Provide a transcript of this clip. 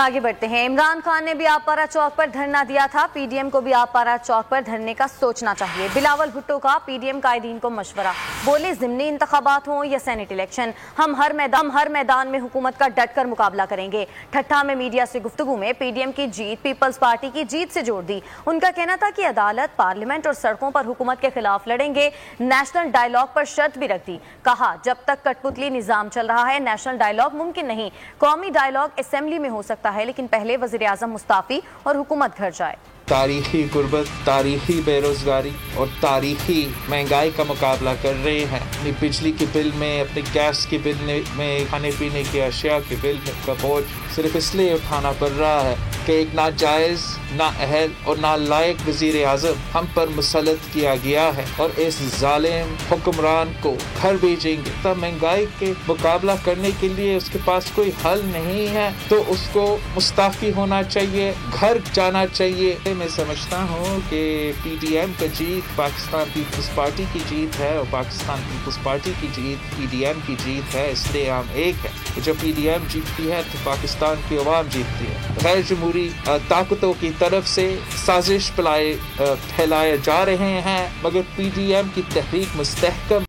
آگے بڑھتے ہیں۔ عمران خان نے بھی آپارا چوک پر دھرنا دیا تھا۔ پی ڈی ایم کو بھی آپارا چوک پر دھرنے کا سوچنا چاہیے۔ بلاول بھٹو کا پی ڈی ایم قائدین کو مشورہ، بولے ضمنی انتخابات ہوں یا سینٹ الیکشن، ہم ہر میدان میں حکومت کا ڈٹ کر مقابلہ کریں گے۔ ٹھٹھا میں میڈیا سے گفتگو میں پی ڈی ایم کی جیت پیپلز پارٹی کی جیت سے جوڑ دی۔ ان کا کہنا تھا کہ عدالت، پارلیمنٹ اور سڑکوں پر حکومت کے خلاف لڑیں گے۔ نیشنل ڈائیلاگ پر شرط بھی رکھ دی، کہا جب تک کٹ پتلی نظام چل رہا ہے نیشنل ڈائیلاگ ممکن نہیں۔ قومی ڈائیلاگ اسمبلی میں ہو سکتا ہے لیکن پہلے وزیر اعظم مستعفی اور حکومت گھر جائے۔ تاریخی غربت، تاریخی بے روزگاری اور تاریخی مہنگائی کا مقابلہ کر رہے ہیں۔ اپنی بجلی کے بل میں، اپنے گیس کے بل میں، کھانے پینے کی اشیاء کے بل کا بوجھ صرف اس لیے اٹھانا پڑ رہا ہے کہ ایک ناجائز، نااہل اور نالائق وزیر اعظم ہم پر مسلط کیا گیا ہے، اور اس ظالم حکمران کو گھر بھیجیں گے۔ تب مہنگائی کے مقابلہ کرنے کے لیے اس کے پاس کوئی حل نہیں ہے تو اس کو مستعفی ہونا چاہیے، گھر جانا چاہیے۔ میں سمجھتا ہوں کہ پی ڈی ایم کا جیت پاکستان پیپلز پارٹی کی جیت ہے، اور پاکستان پیپلز پارٹی کی جیت پی ڈی ایم کی جیت ہے، اس لیے ہم ایک ہے۔ جب پی ڈی ایم جیتتی ہے تو پاکستان کی عوام جیتتی ہے۔ غیر جمہوری طاقتوں کی طرف سے سازش پھیلائے جا رہے ہیں، مگر پی ڈی ایم کی تحریک مستحکم